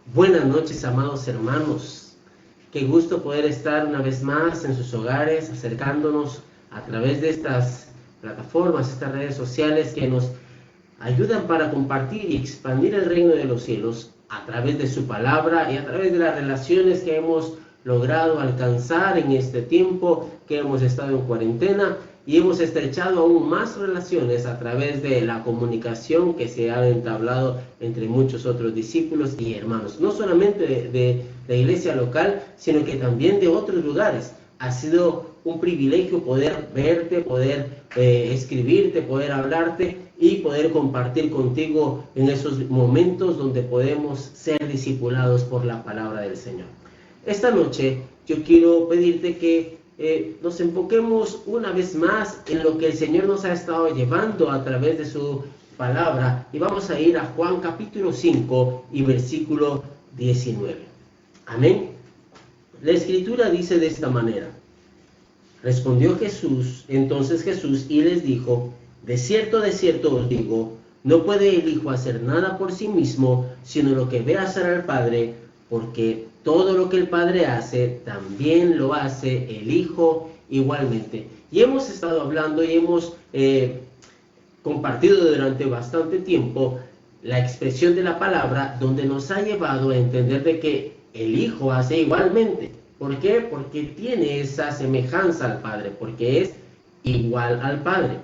Buenas noches, amados hermanos. Qué gusto poder estar una vez más en sus hogares, acercándonos a través de estas plataformas, estas redes sociales que nos ayudan para compartir y expandir el reino de los cielos a través de su palabra y a través de las relaciones que hemos logrado alcanzar en este tiempo que hemos estado en cuarentena, y hemos estrechado aún más relaciones a través de la comunicación que se ha entablado entre muchos otros discípulos y hermanos, no solamente de la iglesia local, sino que también de otros lugares. Ha sido un privilegio poder verte, poder escribirte, poder hablarte y poder compartir contigo en esos momentos donde podemos ser discipulados por la palabra del Señor. Esta noche yo quiero pedirte que nos enfoquemos una vez más en lo que el Señor nos ha estado llevando a través de su palabra, y vamos a ir a Juan capítulo 5 y versículo 19. Amén. La escritura dice de esta manera: respondió entonces Jesús y les dijo: de cierto os digo, no puede el Hijo hacer nada por sí mismo, sino lo que ve hacer al Padre, porque todo lo que el Padre hace, también lo hace el Hijo igualmente. Y hemos estado hablando y hemos compartido durante bastante tiempo la expresión de la palabra, donde nos ha llevado a entender de que el Hijo hace igualmente. ¿Por qué? Porque tiene esa semejanza al Padre, porque es igual al Padre.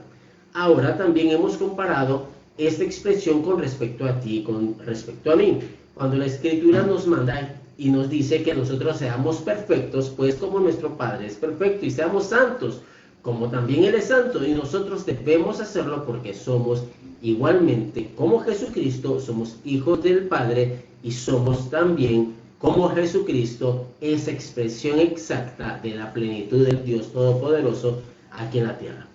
Ahora también hemos comparado esta expresión con respecto a ti, con respecto a mí. Cuando la Escritura nos manda y nos dice que nosotros seamos perfectos, pues como nuestro Padre es perfecto, y seamos santos, como también Él es santo, y nosotros debemos hacerlo porque somos igualmente, como Jesucristo, somos hijos del Padre, y somos también, como Jesucristo, esa expresión exacta de la plenitud del Dios Todopoderoso aquí en la tierra.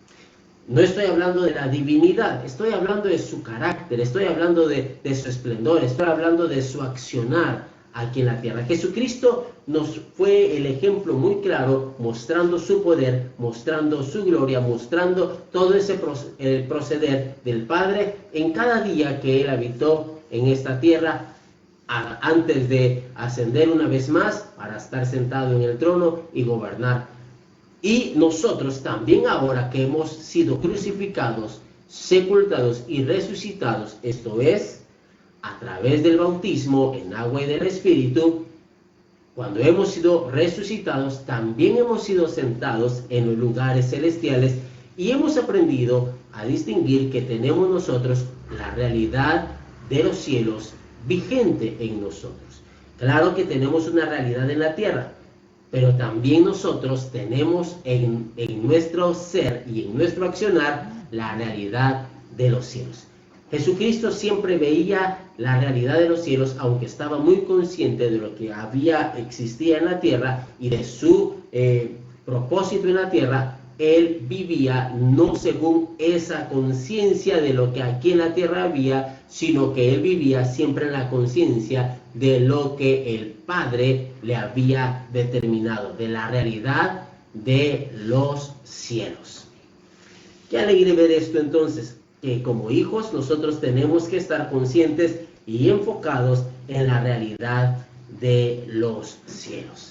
No estoy hablando de la divinidad, estoy hablando de su carácter, estoy hablando de su esplendor, estoy hablando de su accionar aquí en la tierra. Jesucristo nos fue el ejemplo muy claro, mostrando su poder, mostrando su gloria, mostrando todo ese el proceder del Padre en cada día que Él habitó en esta tierra, antes de ascender una vez más para estar sentado en el trono y gobernar. Y nosotros también, ahora que hemos sido crucificados, sepultados y resucitados, esto es, a través del bautismo en agua y del Espíritu, cuando hemos sido resucitados, también hemos sido sentados en los lugares celestiales, y hemos aprendido a distinguir que tenemos nosotros la realidad de los cielos vigente en nosotros. Claro que tenemos una realidad en la tierra, pero también nosotros tenemos en nuestro ser y en nuestro accionar la realidad de los cielos. Jesucristo siempre veía la realidad de los cielos, aunque estaba muy consciente de lo que existía en la tierra y de su propósito en la tierra. Él vivía no según esa conciencia de lo que aquí en la tierra había, sino que él vivía siempre en la conciencia de lo que el Padre le había determinado, de la realidad de los cielos. Qué alegre ver esto entonces, que como hijos nosotros tenemos que estar conscientes y enfocados en la realidad de los cielos.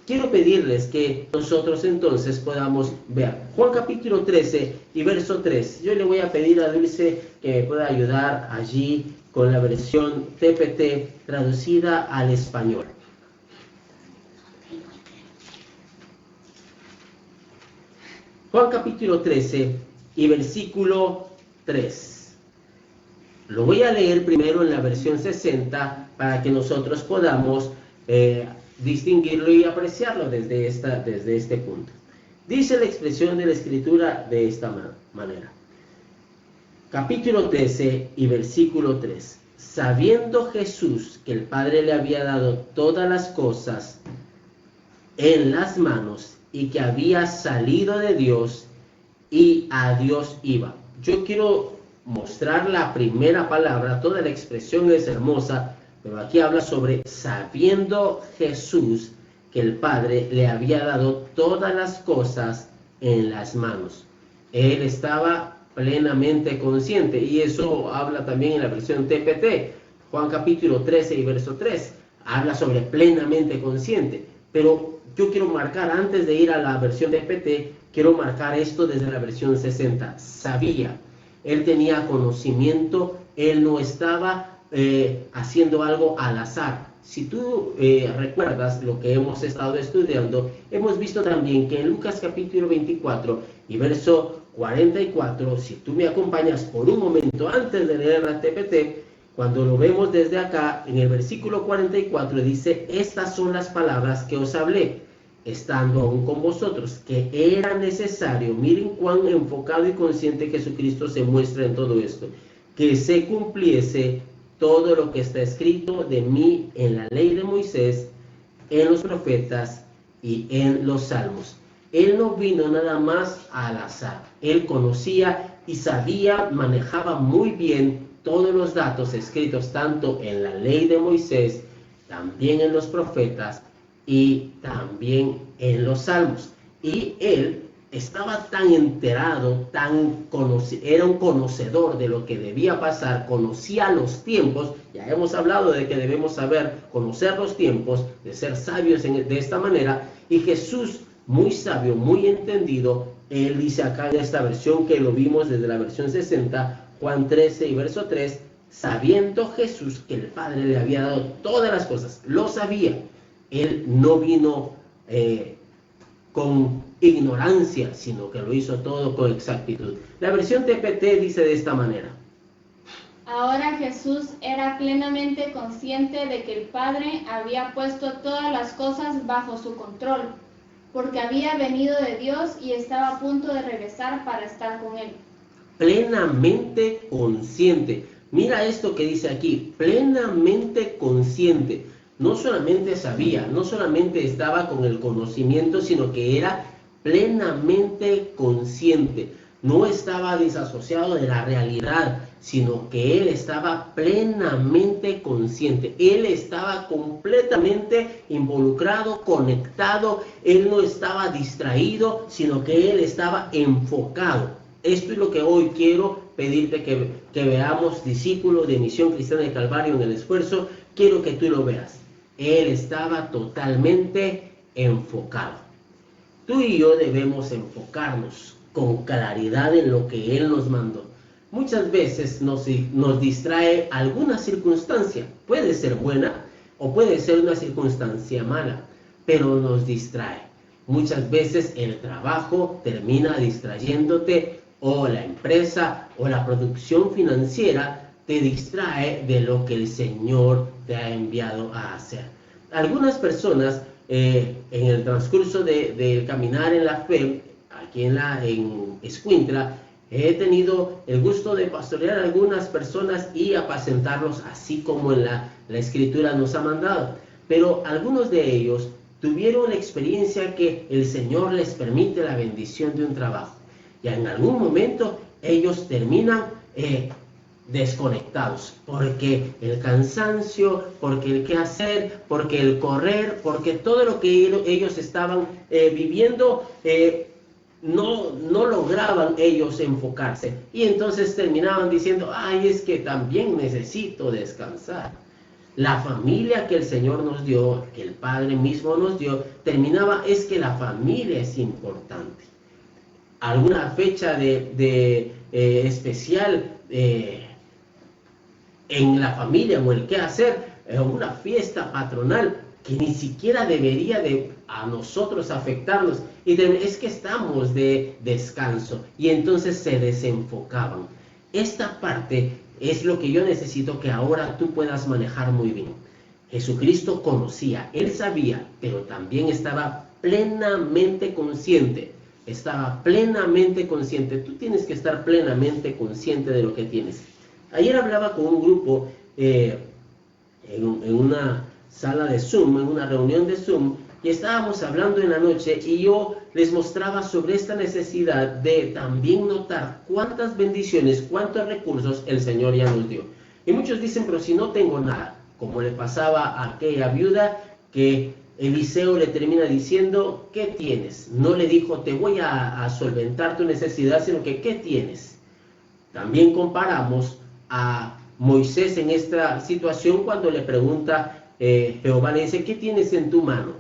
Quiero pedirles que nosotros entonces podamos ver Juan capítulo 13 y verso 3. Yo le voy a pedir a Dulce que me pueda ayudar allí con la versión TPT traducida al español. Juan capítulo 13 y versículo 3. Lo voy a leer primero en la versión 60 para que nosotros podamos distinguirlo y apreciarlo desde este punto. Dice la expresión de la Escritura de esta manera. Capítulo 13 y versículo 3. Sabiendo Jesús que el Padre le había dado todas las cosas en las manos y que había salido de Dios y a Dios iba. Yo quiero mostrar la primera palabra, toda la expresión es hermosa, pero aquí habla sobre sabiendo Jesús que el Padre le había dado todas las cosas en las manos. Él estaba plenamente consciente, y eso habla también en la versión TPT, Juan capítulo 13 y verso 3. habla sobre plenamente consciente. Pero yo quiero marcar, antes de ir a la versión de PT, quiero marcar esto desde la versión 60. Sabía, él tenía conocimiento, él no estaba haciendo algo al azar. Si tú recuerdas lo que hemos estado estudiando, hemos visto también que en Lucas capítulo 24 y verso 44, si tú me acompañas por un momento antes de leer la TPT, cuando lo vemos desde acá, en el versículo 44 dice: estas son las palabras que os hablé, estando aún con vosotros, que era necesario, miren cuán enfocado y consciente Jesucristo se muestra en todo esto, que se cumpliese todo lo que está escrito de mí en la ley de Moisés, en los profetas y en los salmos. Él no vino nada más al azar, él conocía y sabía, manejaba muy bien todos los datos escritos tanto en la ley de Moisés, también en los profetas y también en los salmos. Y él estaba tan enterado, era un conocedor de lo que debía pasar, conocía los tiempos. Ya hemos hablado de que debemos saber conocer los tiempos, de ser sabios de esta manera. Y Jesús, muy sabio, muy entendido, él dice acá en esta versión que lo vimos desde la versión 60, Juan 13 y verso 3, sabiendo Jesús que el Padre le había dado todas las cosas, lo sabía. Él no vino con ignorancia, sino que lo hizo todo con exactitud. La versión TPT dice de esta manera: ahora Jesús era plenamente consciente de que el Padre había puesto todas las cosas bajo su control, porque había venido de Dios y estaba a punto de regresar para estar con él. Plenamente consciente. Mira esto que dice aquí, plenamente consciente. No solamente sabía, no solamente estaba con el conocimiento, sino que era plenamente consciente. No estaba desasociado de la realidad, sino que él estaba plenamente consciente. Él estaba completamente involucrado, conectado. Él no estaba distraído, sino que él estaba enfocado. Esto es lo que hoy quiero pedirte que veamos, discípulo de Misión Cristiana de Calvario en el Esfuerzo. Quiero que tú lo veas. Él estaba totalmente enfocado. Tú y yo debemos enfocarnos con claridad en lo que Él nos mandó. Muchas veces nos distrae alguna circunstancia. Puede ser buena o puede ser una circunstancia mala, pero nos distrae. Muchas veces el trabajo termina distrayéndote, o la empresa o la producción financiera te distrae de lo que el Señor te ha enviado a hacer. Algunas personas en el transcurso de caminar en la fe, aquí en Escuintla, he tenido el gusto de pastorear a algunas personas y apacentarlos así como en la Escritura nos ha mandado. Pero algunos de ellos tuvieron la experiencia que el Señor les permite la bendición de un trabajo. Y en algún momento ellos terminan desconectados, porque el cansancio, porque el qué hacer, porque el correr, porque todo lo que ellos estaban viviendo, no lograban ellos enfocarse. Y entonces terminaban diciendo: ay, es que también necesito descansar. La familia que el Señor nos dio, que el Padre mismo nos dio, terminaba: es que la familia es importante. Alguna fecha especial en la familia o el qué hacer, una fiesta patronal que ni siquiera debería a nosotros afectarnos, y es que estamos de descanso, y entonces se desenfocaban. Esta parte es lo que yo necesito que ahora tú puedas manejar muy bien. Jesucristo conocía, él sabía, pero también estaba plenamente consciente. Estaba plenamente consciente. Tú tienes que estar plenamente consciente de lo que tienes. Ayer hablaba con un grupo en una sala de Zoom, en una reunión de Zoom, y estábamos hablando en la noche y yo les mostraba sobre esta necesidad de también notar cuántas bendiciones, cuántos recursos el Señor ya nos dio. Y muchos dicen: pero si no tengo nada, como le pasaba a aquella viuda que Eliseo le termina diciendo: ¿qué tienes? No le dijo: te voy a solventar tu necesidad, sino que ¿qué tienes? También comparamos a Moisés en esta situación cuando le pregunta Jehová le dice, ¿qué tienes en tu mano?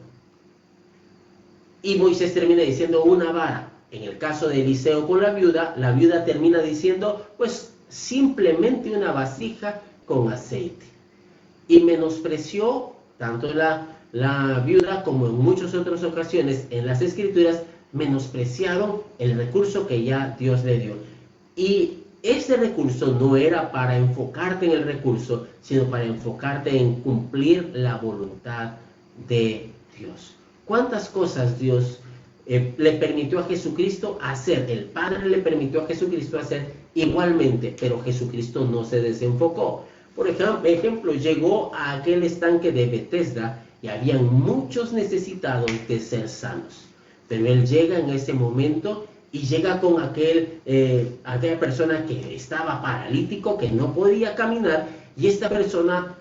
Y Moisés termina diciendo una vara. En el caso de Eliseo con la viuda termina diciendo, pues simplemente una vasija con aceite. Y menospreció tanto la viuda como en muchas otras ocasiones en las escrituras, menospreciaron el recurso que ya Dios le dio. Y ese recurso no era para enfocarte en el recurso, sino para enfocarte en cumplir la voluntad de Dios. ¿Cuántas cosas Dios le permitió a Jesucristo hacer? El Padre le permitió a Jesucristo hacer igualmente, pero Jesucristo no se desenfocó. Por ejemplo, llegó a aquel estanque de Betesda y habían muchos necesitados de ser sanos. Pero Él llega en ese momento y llega con aquella persona que estaba paralítico, que no podía caminar, y esta persona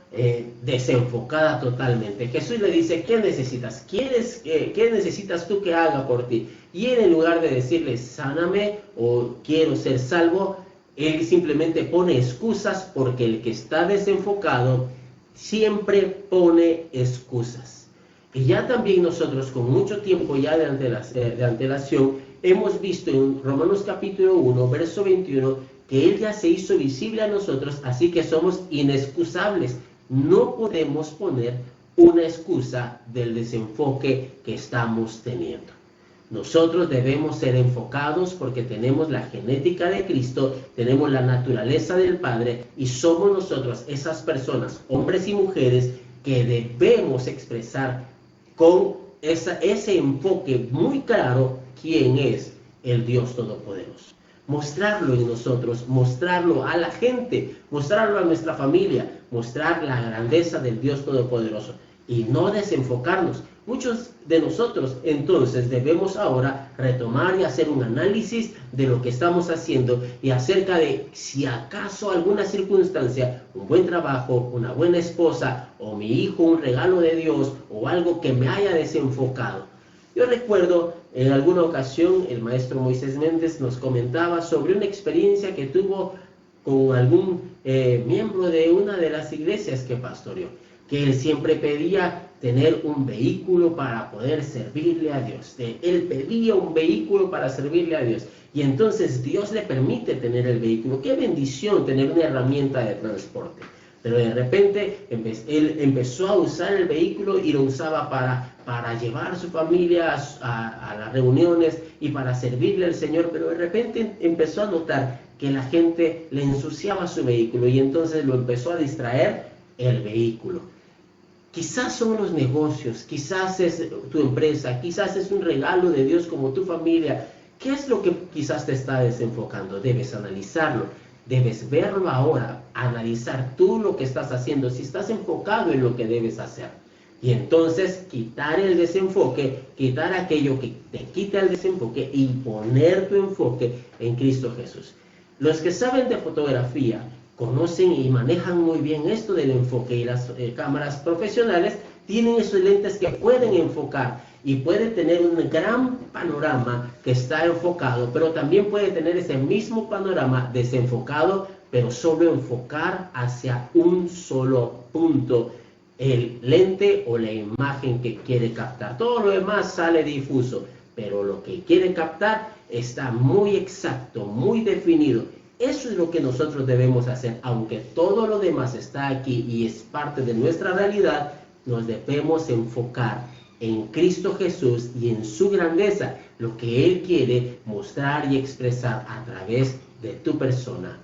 desenfocada totalmente. Jesús le dice, ¿qué necesitas? ¿Qué necesitas tú que haga por ti? Y él, en lugar de decirle, sáname o quiero ser salvo, él simplemente pone excusas, porque el que está desenfocado siempre pone excusas. Y ya también nosotros, con mucho tiempo ya de antelación, hemos visto en Romanos capítulo 1, verso 21, que Él ya se hizo visible a nosotros, así que somos inexcusables. No podemos poner una excusa del desenfoque que estamos teniendo. Nosotros debemos ser enfocados porque tenemos la genética de Cristo, tenemos la naturaleza del Padre, y somos nosotros esas personas, hombres y mujeres, que debemos expresar con ese enfoque muy claro quién es el Dios Todopoderoso. Mostrarlo en nosotros, mostrarlo a la gente, mostrarlo a nuestra familia, mostrar la grandeza del Dios Todopoderoso y no desenfocarnos. Muchos de nosotros entonces debemos ahora retomar y hacer un análisis de lo que estamos haciendo y acerca de si acaso alguna circunstancia, un buen trabajo, una buena esposa o mi hijo, un regalo de Dios o algo que me haya desenfocado. Yo recuerdo en alguna ocasión el maestro Moisés Méndez nos comentaba sobre una experiencia que tuvo con algún miembro de una de las iglesias que pastoreó, que él siempre pedía tener un vehículo para poder servirle a Dios. Él pedía un vehículo para servirle a Dios. Y entonces Dios le permite tener el vehículo. Qué bendición tener una herramienta de transporte. Pero de repente él empezó a usar el vehículo y lo usaba para llevar a su familia a las reuniones y para servirle al Señor. Pero de repente empezó a notar que la gente le ensuciaba su vehículo y entonces lo empezó a distraer el vehículo. Quizás son los negocios, quizás es tu empresa, quizás es un regalo de Dios como tu familia. ¿Qué es lo que quizás te está desenfocando? Debes analizarlo, debes verlo ahora, analizar tú lo que estás haciendo, si estás enfocado en lo que debes hacer. Y entonces quitar el desenfoque, quitar aquello que te quita el desenfoque y poner tu enfoque en Cristo Jesús. Los que saben de fotografía conocen y manejan muy bien esto del enfoque, y las cámaras profesionales tienen esos lentes que pueden enfocar y puede tener un gran panorama que está enfocado, pero también puede tener ese mismo panorama desenfocado, pero solo enfocar hacia un solo punto, el lente o la imagen que quiere captar. Todo lo demás sale difuso, pero lo que quiere captar está muy exacto, muy definido. Eso es lo que nosotros debemos hacer, aunque todo lo demás está aquí y es parte de nuestra realidad. Nos debemos enfocar en Cristo Jesús y en su grandeza, lo que Él quiere mostrar y expresar a través de tu persona,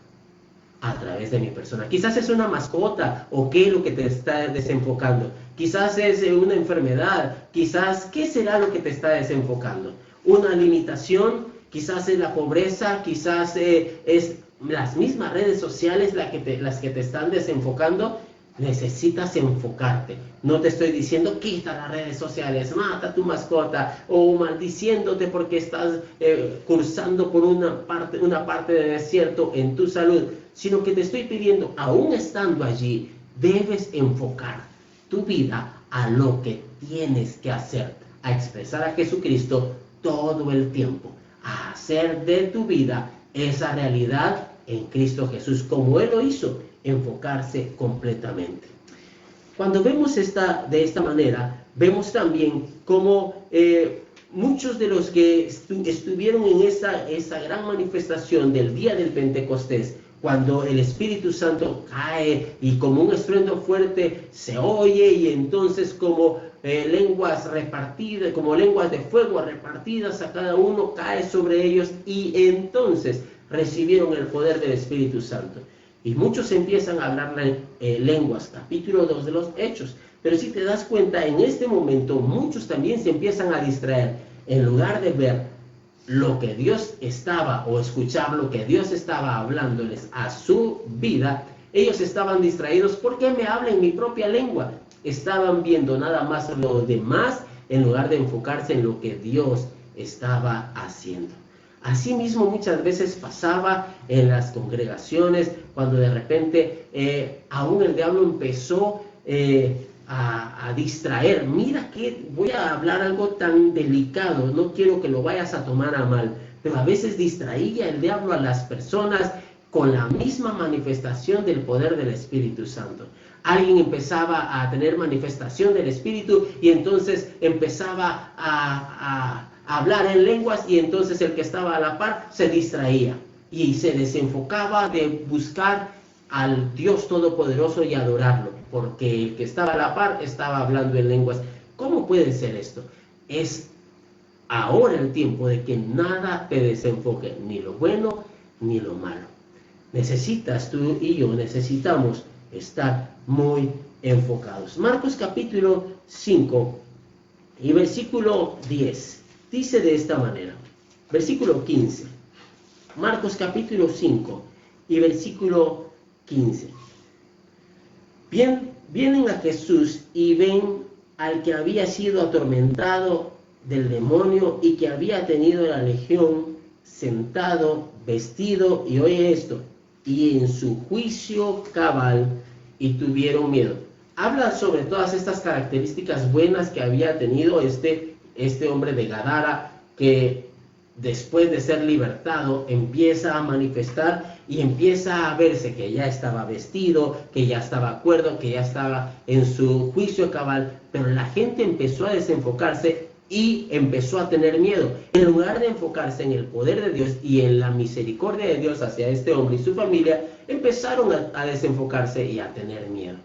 a través de mi persona. Quizás es una mascota, o qué es lo que te está desenfocando. Quizás es una enfermedad, quizás, ¿qué será lo que te está desenfocando? Una limitación, quizás es la pobreza, quizás es las mismas redes sociales las que te están desenfocando. Necesitas enfocarte. No te estoy diciendo quita las redes sociales, mata a tu mascota o maldiciéndote porque estás cursando por una parte de desierto en tu salud, sino que te estoy pidiendo, aún estando allí, debes enfocar tu vida a lo que tienes que hacer, a expresar a Jesucristo todo el tiempo, a hacer de tu vida esa realidad en Cristo Jesús, como Él lo hizo, enfocarse completamente. Cuando vemos de esta manera, vemos también cómo muchos de los que estuvieron en esa gran manifestación del día del Pentecostés, cuando el Espíritu Santo cae y como un estruendo fuerte se oye, y entonces como lenguas repartidas, como lenguas de fuego repartidas a cada uno, cae sobre ellos, y entonces recibieron el poder del Espíritu Santo. Y muchos empiezan a hablar lenguas, capítulo 2 de los Hechos. Pero si te das cuenta, en este momento muchos también se empiezan a distraer. En lugar de ver lo que Dios estaba, o escuchar lo que Dios estaba hablándoles a su vida, ellos estaban distraídos. ¿Por qué me habla en mi propia lengua? Estaban viendo nada más lo demás en lugar de enfocarse en lo que Dios estaba haciendo. Asimismo, muchas veces pasaba en las congregaciones, cuando de repente aún el diablo empezó a distraer. Mira que voy a hablar algo tan delicado, no quiero que lo vayas a tomar a mal, pero a veces distraía el diablo a las personas con la misma manifestación del poder del Espíritu Santo. Alguien empezaba a tener manifestación del Espíritu y entonces empezaba a hablar en lenguas, y entonces el que estaba a la par se distraía y se desenfocaba de buscar al Dios Todopoderoso y adorarlo, porque el que estaba a la par estaba hablando en lenguas. ¿Cómo puede ser esto? Es ahora el tiempo de que nada te desenfoque, ni lo bueno ni lo malo. Tú y yo necesitamos estar muy enfocados. Marcos capítulo 5 y versículo 10 dice de esta manera, versículo 15, Marcos capítulo 5 y versículo 15. Vienen a Jesús y ven al que había sido atormentado del demonio y que había tenido la legión, sentado, vestido, y oye esto, y en su juicio cabal, y tuvieron miedo. Habla sobre todas estas características buenas que había tenido este hombre de Gadara, que después de ser libertado empieza a manifestar y empieza a verse que ya estaba vestido, que ya estaba cuerdo, que ya estaba en su juicio cabal. Pero la gente empezó a desenfocarse y empezó a tener miedo. En lugar de enfocarse en el poder de Dios y en la misericordia de Dios hacia este hombre y su familia, empezaron a desenfocarse y a tener miedo.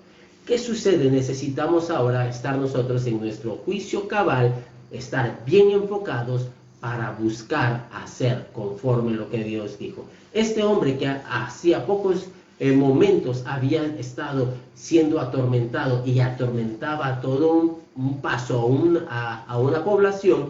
¿Qué sucede? Necesitamos ahora estar nosotros en nuestro juicio cabal, estar bien enfocados para buscar hacer conforme lo que Dios dijo. Este hombre que hacía pocos momentos había estado siendo atormentado y atormentaba todo un paso a una población,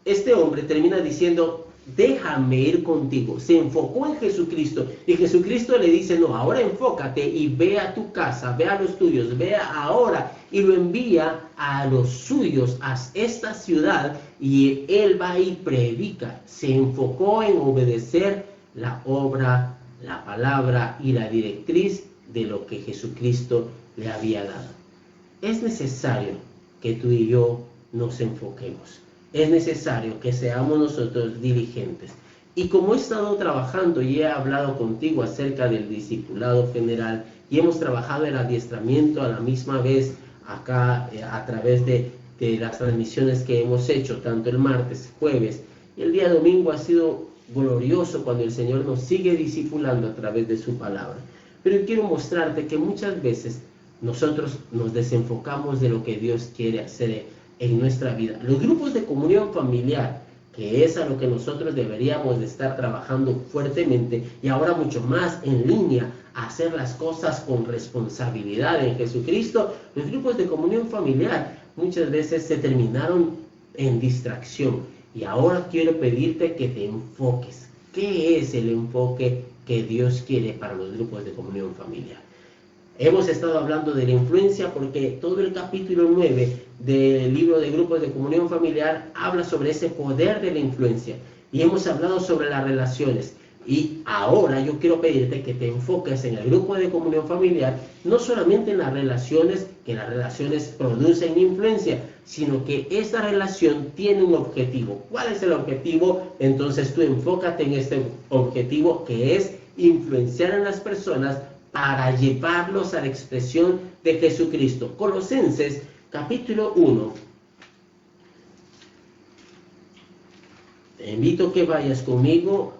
este hombre termina diciendo: déjame ir contigo. Se enfocó en Jesucristo y Jesucristo le dice: no, ahora enfócate y ve a tu casa, ve a los tuyos, ve ahora, y lo envía a los suyos, a esta ciudad, y él va y predica. Se enfocó en obedecer la obra, la palabra y la directriz de lo que Jesucristo le había dado. Es necesario que tú y yo nos enfoquemos. Es necesario que seamos nosotros diligentes. Y como he estado trabajando y he hablado contigo acerca del discipulado general, y hemos trabajado el adiestramiento a la misma vez acá a través de las transmisiones que hemos hecho, tanto el martes, jueves y el día domingo, ha sido glorioso cuando el Señor nos sigue discipulando a través de su palabra. Pero quiero mostrarte que muchas veces nosotros nos desenfocamos de lo que Dios quiere hacer en nuestra vida. Los grupos de comunión familiar, que es a lo que nosotros deberíamos de estar trabajando fuertemente, y ahora mucho más en línea, hacer las cosas con responsabilidad en Jesucristo. Los grupos de comunión familiar muchas veces se terminaron en distracción, y ahora quiero pedirte que te enfoques. ¿Qué es el enfoque que Dios quiere para los grupos de comunión familiar? Hemos estado hablando de la influencia porque todo el capítulo 9 del libro de grupos de comunión familiar habla sobre ese poder de la influencia, y hemos hablado sobre las relaciones. Y ahora yo quiero pedirte que te enfoques en el grupo de comunión familiar, no solamente en las relaciones, que las relaciones producen influencia, sino que esta relación tiene un objetivo. ¿Cuál es el objetivo? Entonces tú enfócate en este objetivo, que es influenciar en las personas para llevarlos a la expresión de Jesucristo. Colosenses capítulo 1. Te invito a que vayas conmigo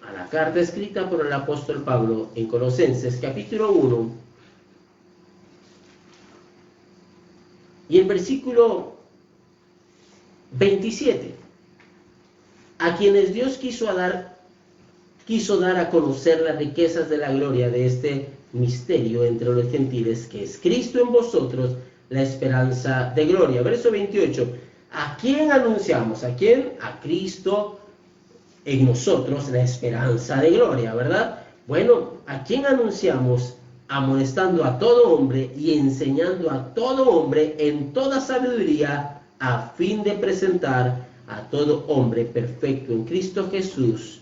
a la carta escrita por el apóstol Pablo en Colosenses capítulo 1 y el versículo 27. A quienes Dios quiso dar a conocer las riquezas de la gloria de este misterio entre los gentiles, que es Cristo en vosotros, la esperanza de gloria. Verso 28. ¿A quién anunciamos? ¿A quién? A Cristo en nosotros, la esperanza de gloria, ¿verdad? Bueno, ¿a quién anunciamos? Amonestando a todo hombre y enseñando a todo hombre en toda sabiduría, a fin de presentar a todo hombre perfecto en Cristo Jesús.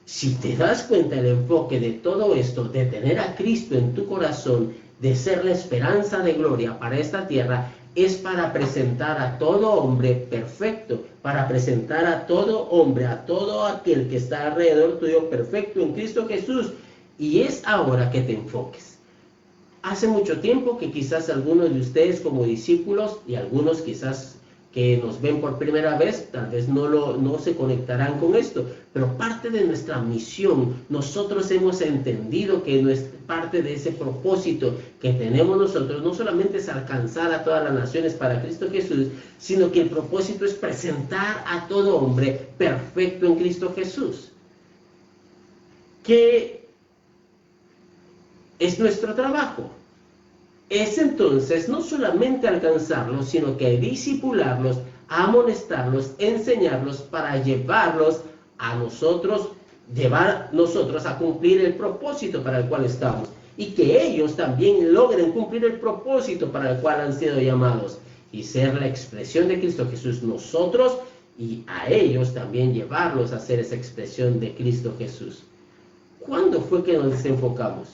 Si te das cuenta el enfoque de todo esto, de tener a Cristo en tu corazón, de ser la esperanza de gloria para esta tierra, es para presentar a todo hombre perfecto, para presentar a todo hombre, a todo aquel que está alrededor tuyo perfecto en Cristo Jesús. Y es ahora que te enfoques. Hace mucho tiempo que quizás algunos de ustedes como discípulos y algunos quizás que nos ven por primera vez, tal vez no se conectarán con esto, pero parte de nuestra misión, nosotros hemos entendido que parte de ese propósito que tenemos nosotros, no solamente es alcanzar a todas las naciones para Cristo Jesús, sino que el propósito es presentar a todo hombre perfecto en Cristo Jesús. ¿Qué es nuestro trabajo? Es entonces no solamente alcanzarlos, sino que discipularlos, amonestarlos, enseñarlos para llevar nosotros a cumplir el propósito para el cual estamos. Y que ellos también logren cumplir el propósito para el cual han sido llamados. Y ser la expresión de Cristo Jesús nosotros y a ellos también llevarlos a ser esa expresión de Cristo Jesús. ¿Cuándo fue que nos desenfocamos?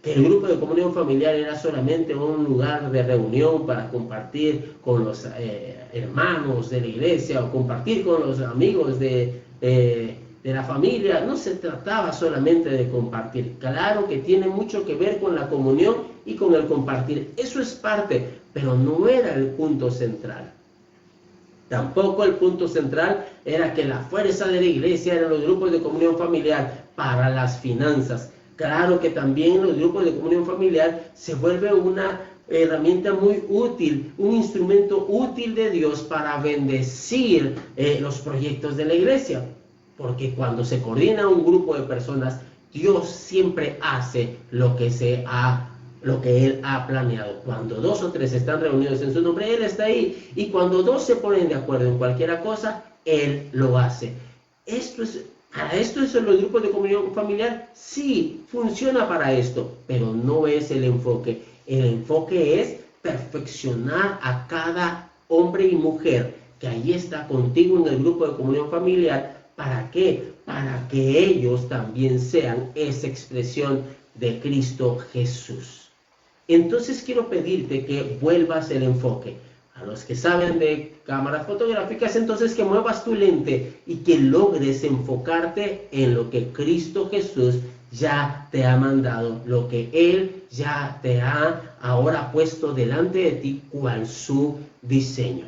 Que el grupo de comunión familiar era solamente un lugar de reunión para compartir con los hermanos de la iglesia o compartir con los amigos de la familia. No se trataba solamente de compartir. Claro que tiene mucho que ver con la comunión y con el compartir. Eso es parte, pero no era el punto central. Tampoco el punto central era que la fuerza de la iglesia eran los grupos de comunión familiar para las finanzas. Claro que también los grupos de comunión familiar se vuelve una herramienta muy útil, un instrumento útil de Dios para bendecir los proyectos de la iglesia. Porque cuando se coordina un grupo de personas, Dios siempre hace lo que Él ha planeado. Cuando 2 o 3 están reunidos en su nombre, Él está ahí. Y cuando 2 se ponen de acuerdo en cualquier cosa, Él lo hace. Para esto es los grupos de comunión familiar, sí, funciona para esto, pero no es el enfoque. El enfoque es perfeccionar a cada hombre y mujer que ahí está contigo en el grupo de comunión familiar. ¿Para qué? Para que ellos también sean esa expresión de Cristo Jesús. Entonces quiero pedirte que vuelvas el enfoque. A los que saben de cámaras fotográficas, entonces que muevas tu lente y que logres enfocarte en lo que Cristo Jesús ya te ha mandado, lo que Él ya te ha ahora puesto delante de ti, cual su diseño.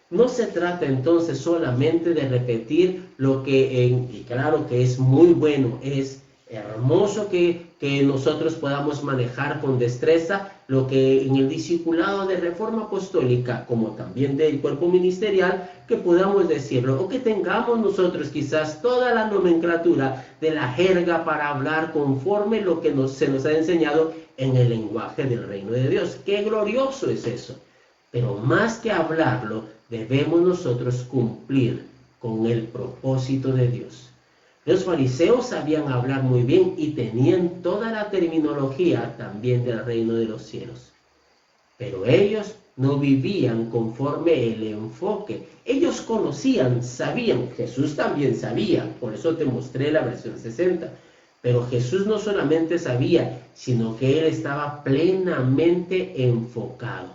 No se trata entonces solamente de repetir lo que, y claro que es muy bueno, es hermoso que nosotros podamos manejar con destreza lo que en el discipulado de Reforma Apostólica, como también del cuerpo ministerial, que podamos decirlo, o que tengamos nosotros quizás toda la nomenclatura de la jerga para hablar conforme lo que se nos ha enseñado en el lenguaje del reino de Dios. ¡Qué glorioso es eso! Pero más que hablarlo, debemos nosotros cumplir con el propósito de Dios. Los fariseos sabían hablar muy bien y tenían toda la terminología también del reino de los cielos. Pero ellos no vivían conforme el enfoque. Ellos conocían, sabían, Jesús también sabía, por eso te mostré la versión 60. Pero Jesús no solamente sabía, sino que Él estaba plenamente enfocado.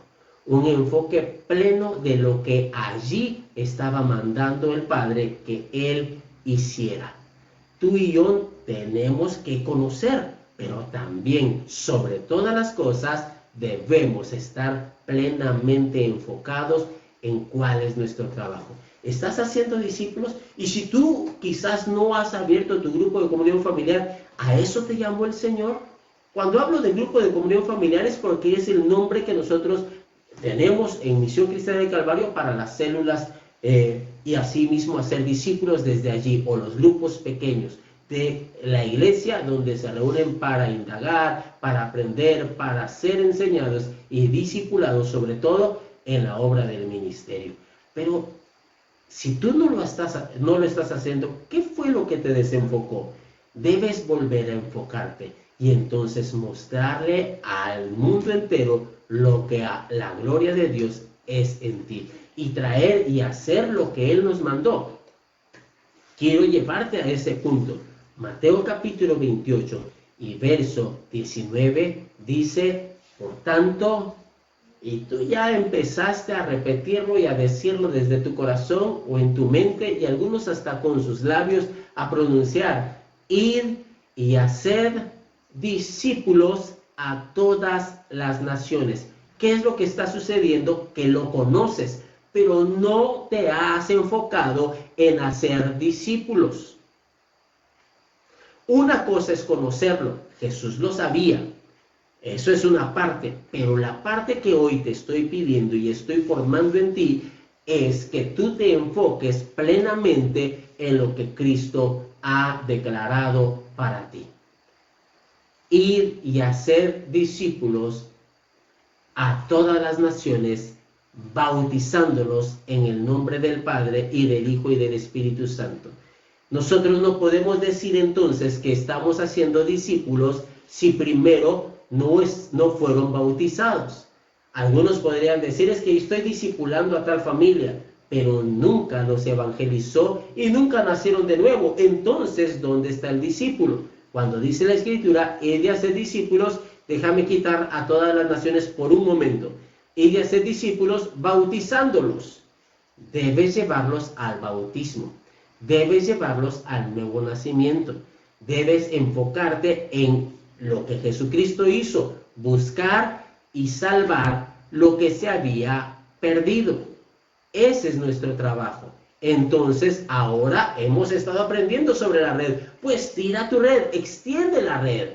Un enfoque pleno de lo que allí estaba mandando el Padre que Él hiciera. Tú y yo tenemos que conocer pero también, sobre todas las cosas, debemos estar plenamente enfocados en cuál es nuestro trabajo. ¿Estás haciendo discípulos? Y si tú quizás no has abierto tu grupo de comunión familiar, ¿a eso te llamó el Señor? Cuando hablo de grupo de comunión familiar es porque es el nombre que nosotros tenemos en Misión Cristiana del Calvario para las células y así mismo hacer discípulos desde allí, o los grupos pequeños de la iglesia donde se reúnen para indagar, para aprender, para ser enseñados y discipulados, sobre todo en la obra del ministerio. Pero si tú no lo estás haciendo, ¿qué fue lo que te desenfocó? Debes volver a enfocarte y entonces mostrarle al mundo entero lo que la gloria de Dios es en ti y traer y hacer lo que Él nos mandó. Quiero llevarte a ese punto. Mateo capítulo 28 y verso 19 dice, por tanto, y tú ya empezaste a repetirlo y a decirlo desde tu corazón o en tu mente y algunos hasta con sus labios a pronunciar, ir y hacer discípulos a todas las naciones. ¿Qué es lo que está sucediendo? Que lo conoces, pero no te has enfocado en hacer discípulos. Una cosa es conocerlo, Jesús lo sabía, eso es una parte, pero la parte que hoy te estoy pidiendo y estoy formando en ti es que tú te enfoques plenamente en lo que Cristo ha declarado para ti. Ir y hacer discípulos a todas las naciones, bautizándolos en el nombre del Padre y del Hijo y del Espíritu Santo. Nosotros no podemos decir entonces que estamos haciendo discípulos si primero no fueron bautizados. Algunos podrían decir, es que estoy discipulando a tal familia, pero nunca los evangelizó y nunca nacieron de nuevo. Entonces, ¿dónde está el discípulo? Cuando dice la Escritura, he de hacer discípulos, déjame quitar a todas las naciones por un momento. He de hacer discípulos bautizándolos. Debes llevarlos al bautismo. Debes llevarlos al nuevo nacimiento. Debes enfocarte en lo que Jesucristo hizo, buscar y salvar lo que se había perdido. Ese es nuestro trabajo. Entonces, ahora hemos estado aprendiendo sobre la red. Pues tira tu red, extiende la red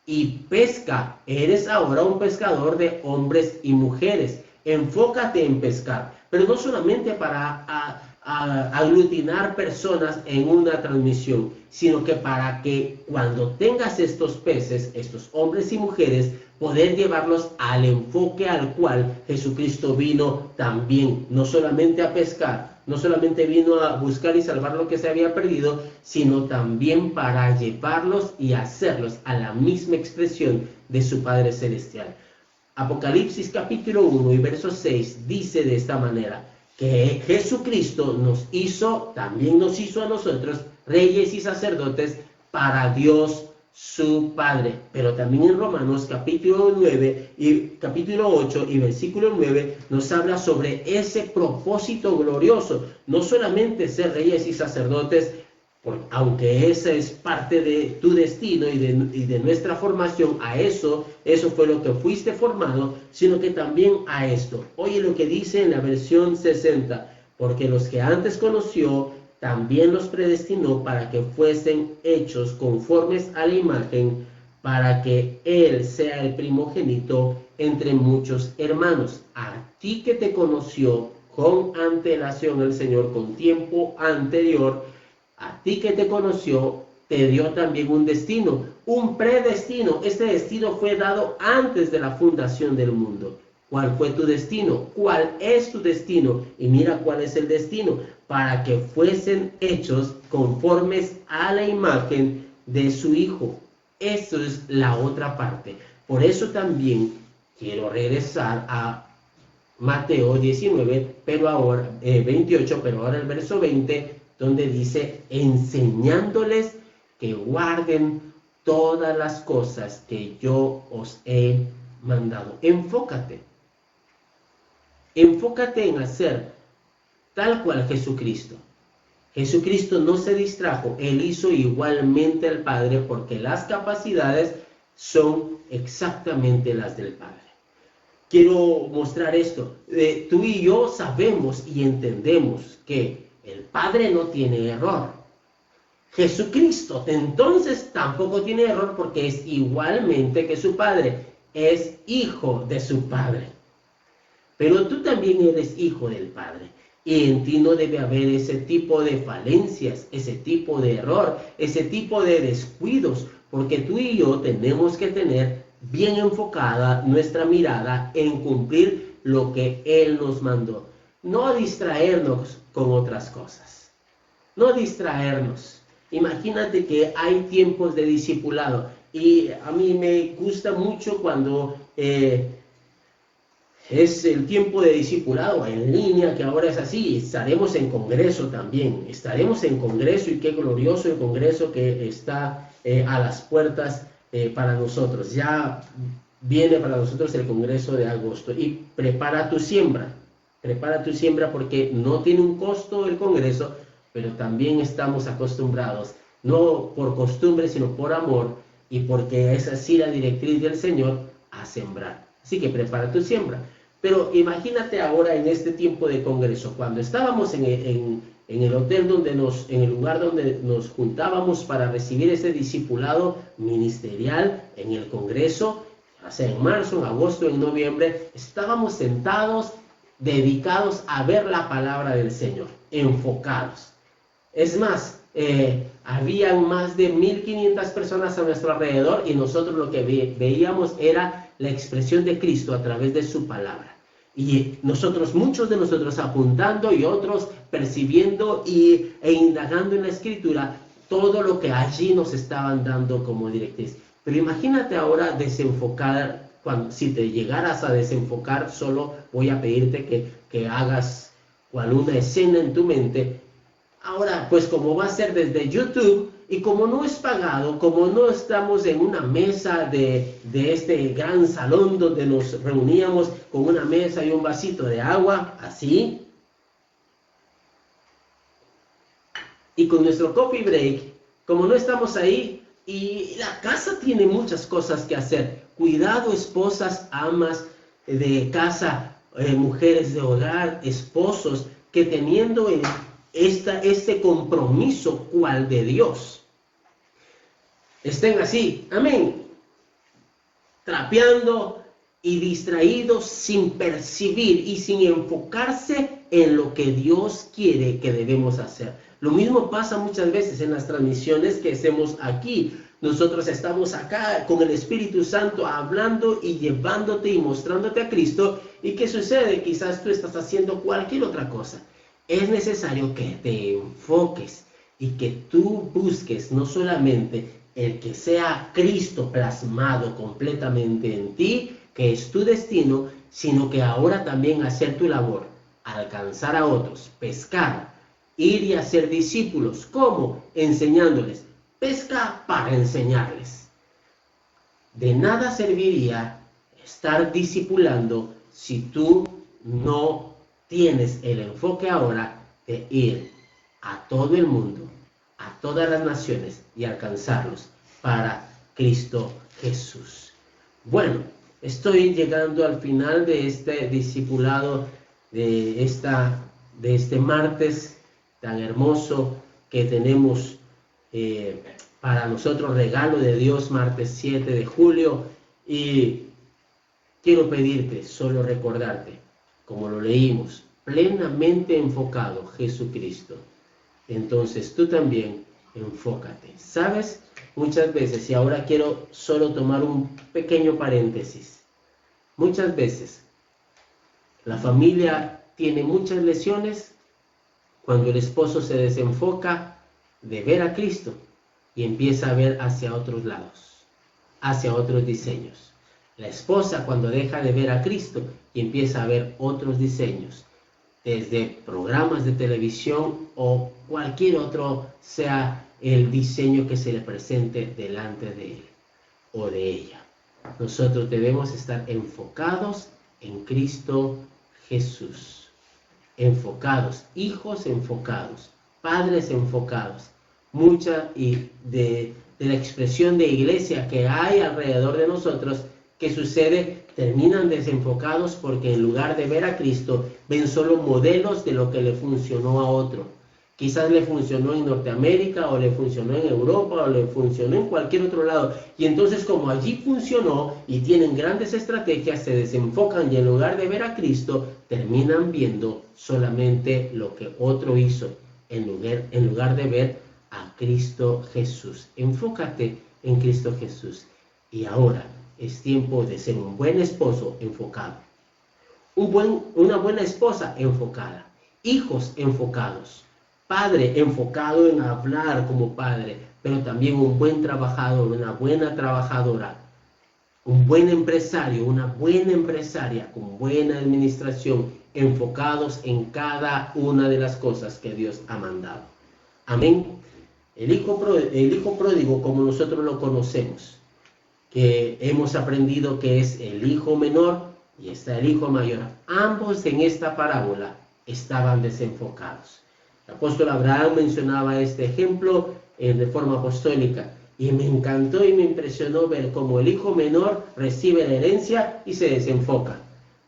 y pesca. Eres ahora un pescador de hombres y mujeres. Enfócate en pescar, pero no solamente para aglutinar personas en una transmisión, sino que para que cuando tengas estos peces, estos hombres y mujeres, poder llevarlos al enfoque al cual Jesucristo vino también, no solamente a pescar, no solamente vino a buscar y salvar lo que se había perdido, sino también para llevarlos y hacerlos a la misma expresión de su Padre Celestial. Apocalipsis capítulo 1 y verso 6 dice de esta manera, que Jesucristo también nos hizo a nosotros reyes y sacerdotes para Dios su Padre. Pero también en Romanos capítulo 8 y versículo 9 nos habla sobre ese propósito glorioso. No solamente ser reyes y sacerdotes, aunque esa es parte de tu destino y de nuestra formación, eso fue lo que fuiste formado, sino que también a esto. Oye lo que dice en la versión 60, porque los que antes conoció, también los predestinó para que fuesen hechos conformes a la imagen, para que Él sea el primogénito entre muchos hermanos. A ti que te conoció con antelación el Señor, con tiempo anterior, a ti que te conoció, te dio también un destino, un predestino. Este destino fue dado antes de la fundación del mundo. ¿Cuál fue tu destino? ¿Cuál es tu destino? Y mira cuál es el destino. Para que fuesen hechos conformes a la imagen de su Hijo. Eso es la otra parte. Por eso también quiero regresar a Mateo 19, pero ahora 28, pero ahora el verso 20, donde dice, enseñándoles que guarden todas las cosas que yo os he mandado. Enfócate en hacer tal cual Jesucristo. Jesucristo no se distrajo, Él hizo igualmente al Padre porque las capacidades son exactamente las del Padre. Quiero mostrar esto. Tú y yo sabemos y entendemos que el Padre no tiene error. Jesucristo entonces tampoco tiene error porque es igualmente que su Padre. Es hijo de su Padre. Pero tú también eres hijo del Padre. Y en ti no debe haber ese tipo de falencias, ese tipo de error, ese tipo de descuidos. Porque tú y yo tenemos que tener bien enfocada nuestra mirada en cumplir lo que Él nos mandó. No distraernos con otras cosas. No distraernos. Imagínate que hay tiempos de discipulado. Y a mí me gusta mucho cuando es el tiempo de discipulado en línea, que ahora es así. Estaremos en congreso también. Estaremos en congreso y qué glorioso el congreso que está a las puertas para nosotros. Ya viene para nosotros el congreso de agosto. Y prepara tu siembra. Prepara tu siembra porque no tiene un costo el congreso, pero también estamos acostumbrados, no por costumbre, sino por amor y porque es así la directriz del Señor, a sembrar. Así que prepara tu siembra. Pero imagínate ahora en este tiempo de congreso, cuando estábamos en el hotel en el lugar donde nos juntábamos para recibir ese discipulado ministerial en el congreso, o sea, en marzo, en agosto, en noviembre, estábamos sentados, dedicados a ver la palabra del Señor, enfocados. Es más, habían más de 1500 personas a nuestro alrededor y nosotros lo que veíamos era la expresión de Cristo a través de su palabra. Y muchos de nosotros apuntando y otros percibiendo e indagando en la Escritura todo lo que allí nos estaban dando como directriz. Pero imagínate ahora desenfocar, si te llegaras a desenfocar, solo voy a pedirte que hagas una escena en tu mente. Ahora, pues como va a ser desde YouTube y como no es pagado, como no estamos en una mesa de este gran salón donde nos reuníamos con una mesa y un vasito de agua, así, y con nuestro coffee break, como no estamos ahí, y la casa tiene muchas cosas que hacer. Cuidado, esposas, amas de casa, mujeres de hogar, esposos, que teniendo este compromiso cual de Dios, estén así, amén, trapeando y distraídos sin percibir y sin enfocarse en lo que Dios quiere que debemos hacer. Lo mismo pasa muchas veces en las transmisiones que hacemos aquí. Nosotros estamos acá con el Espíritu Santo hablando y llevándote y mostrándote a Cristo. ¿Y qué sucede? Quizás tú estás haciendo cualquier otra cosa. Es necesario que te enfoques y que tú busques no solamente el que sea Cristo plasmado completamente en ti, que es tu destino, sino que ahora también hacer tu labor, alcanzar a otros, pescar, ir y hacer discípulos. ¿Cómo? Enseñándoles. Pesca para enseñarles. De nada serviría estar discipulando si tú no tienes el enfoque ahora de ir a todo el mundo, a todas las naciones y alcanzarlos para Cristo Jesús. Bueno, estoy llegando al final de este discipulado de este martes tan hermoso que tenemos para nosotros, regalo de Dios, martes 7 de julio, y quiero pedirte, solo recordarte, como lo leímos, plenamente enfocado Jesucristo. Entonces tú también enfócate. ¿Sabes? Muchas veces, y ahora quiero solo tomar un pequeño paréntesis, muchas veces la familia tiene muchas lesiones cuando el esposo se desenfoca de ver a Cristo y empieza a ver hacia otros lados, hacia otros diseños. La esposa cuando deja de ver a Cristo y empieza a ver otros diseños, desde programas de televisión o cualquier otro sea el diseño que se le presente delante de él o de ella. Nosotros debemos estar enfocados en Cristo Jesús. Enfocados, hijos enfocados, padres enfocados. Mucha y de de la expresión de iglesia que hay alrededor de nosotros, ¿qué sucede? Terminan desenfocados porque en lugar de ver a Cristo, ven solo modelos de lo que le funcionó a otro. Quizás le funcionó en Norteamérica, o le funcionó en Europa, o le funcionó en cualquier otro lado. Y entonces, como allí funcionó y tienen grandes estrategias, se desenfocan y en lugar de ver a Cristo, terminan viendo solamente lo que otro hizo, en lugar de ver a Cristo Jesús. Enfócate en Cristo Jesús. Y ahora es tiempo de ser un buen esposo enfocado, una buena esposa enfocada, hijos enfocados, padre enfocado en hablar como padre, pero también un buen trabajador, una buena trabajadora, un buen empresario, una buena empresaria con buena administración, enfocados en cada una de las cosas que Dios ha mandado. Amén. El hijo pródigo, como nosotros lo conocemos, que hemos aprendido que es el hijo menor y está el hijo mayor. Ambos en esta parábola estaban desenfocados. El apóstol Abraham mencionaba este ejemplo en Reforma Apostólica y me encantó y me impresionó ver cómo el hijo menor recibe la herencia y se desenfoca.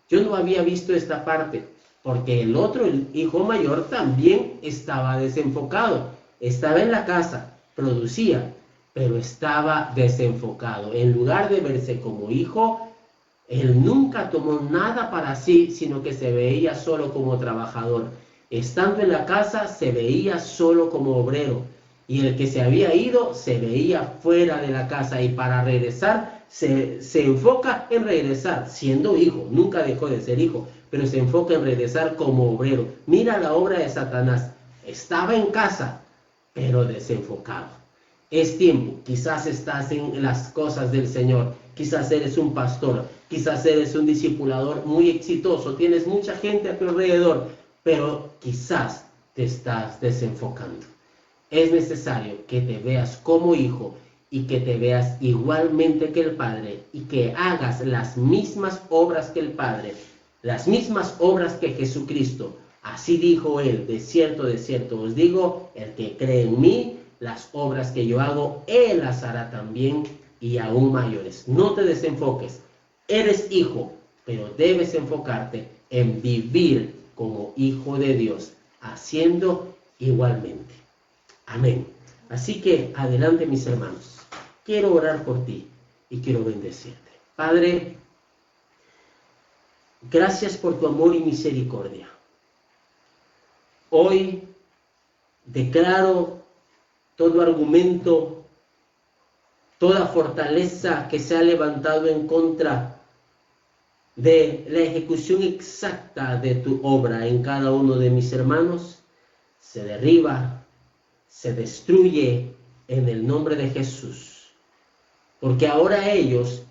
Yo no había visto esta parte porque el otro, el hijo mayor, también estaba desenfocado. Estaba en la casa, producía, pero estaba desenfocado. En lugar de verse como hijo, él nunca tomó nada para sí, sino que se veía solo como trabajador. Estando en la casa, se veía solo como obrero. Y el que se había ido, se veía fuera de la casa. Y para regresar, se enfoca en regresar, siendo hijo. Nunca dejó de ser hijo, pero se enfoca en regresar como obrero. Mira la obra de Satanás. Estaba en casa, pero desenfocado. Es tiempo, quizás estás en las cosas del Señor, quizás eres un pastor, quizás eres un discipulador muy exitoso, tienes mucha gente a tu alrededor, pero quizás te estás desenfocando. Es necesario que te veas como hijo y que te veas igualmente que el Padre y que hagas las mismas obras que el Padre, las mismas obras que Jesucristo. Así dijo él, de cierto os digo, el que cree en mí, las obras que yo hago, él las hará también y aún mayores. No te desenfoques, eres hijo, pero debes enfocarte en vivir como hijo de Dios, haciendo igualmente. Amén. Así que adelante, mis hermanos. Quiero orar por ti y quiero bendecirte. Padre, gracias por tu amor y misericordia. Hoy declaro todo argumento, toda fortaleza que se ha levantado en contra de la ejecución exacta de tu obra en cada uno de mis hermanos, se derriba, se destruye en el nombre de Jesús. Porque ahora ellos,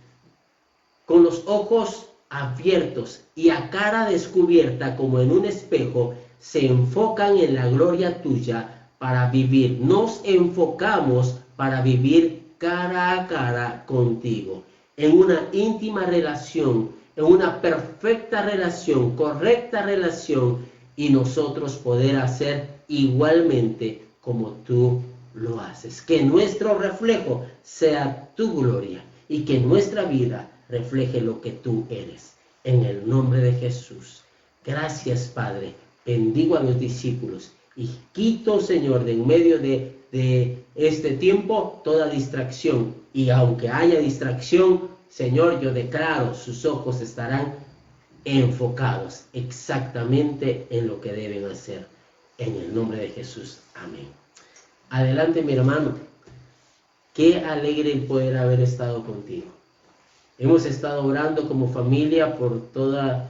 con los ojos abiertos y a cara descubierta como en un espejo, se enfocan en la gloria tuya para vivir. Nos enfocamos para vivir cara a cara contigo, en una íntima relación, en una perfecta relación, correcta relación, y nosotros poder hacer igualmente como tú lo haces. Que nuestro reflejo sea tu gloria y que nuestra vida refleje lo que tú eres. En el nombre de Jesús. Gracias, Padre. Bendigo a los discípulos y quito, Señor, de en medio de este tiempo toda distracción. Y aunque haya distracción, Señor, yo declaro, sus ojos estarán enfocados exactamente en lo que deben hacer. En el nombre de Jesús. Amén. Adelante, mi hermano. Qué alegre el poder haber estado contigo. Hemos estado orando como familia por todas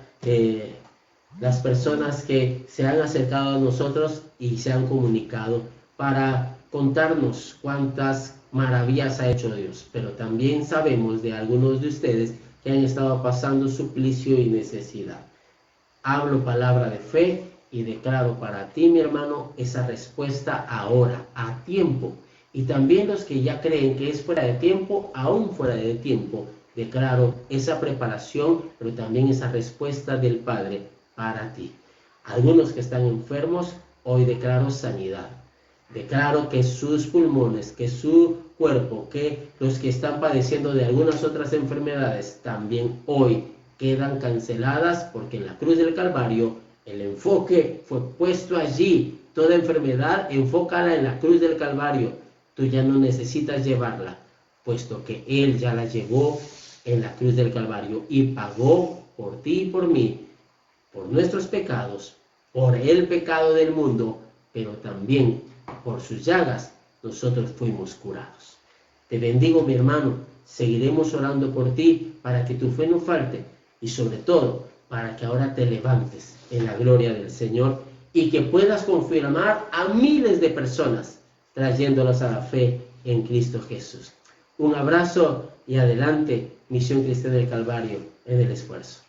las personas que se han acercado a nosotros y se han comunicado para contarnos cuántas maravillas ha hecho Dios. Pero también sabemos de algunos de ustedes que han estado pasando suplicio y necesidad. Hablo palabra de fe y declaro para ti, mi hermano, esa respuesta ahora, a tiempo. Y también los que ya creen que es fuera de tiempo, aún fuera de tiempo, declaro esa preparación, pero también esa respuesta del Padre para ti. Algunos que están enfermos, hoy declaro sanidad. Declaro que sus pulmones, que su cuerpo, que los que están padeciendo de algunas otras enfermedades también hoy quedan canceladas, porque en la cruz del Calvario el enfoque fue puesto allí. Toda enfermedad, enfócala en la cruz del Calvario. Tú ya no necesitas llevarla, puesto que Él ya la llevó en la cruz del Calvario y pagó por ti y por mí, por nuestros pecados, por el pecado del mundo, pero también por sus llagas nosotros fuimos curados. Te bendigo, mi hermano. Seguiremos orando por ti para que tu fe no falte y sobre todo para que ahora te levantes en la gloria del Señor y que puedas confirmar a miles de personas trayéndolas a la fe en Cristo Jesús. Un abrazo y adelante, Misión Cristiana del Calvario en el esfuerzo.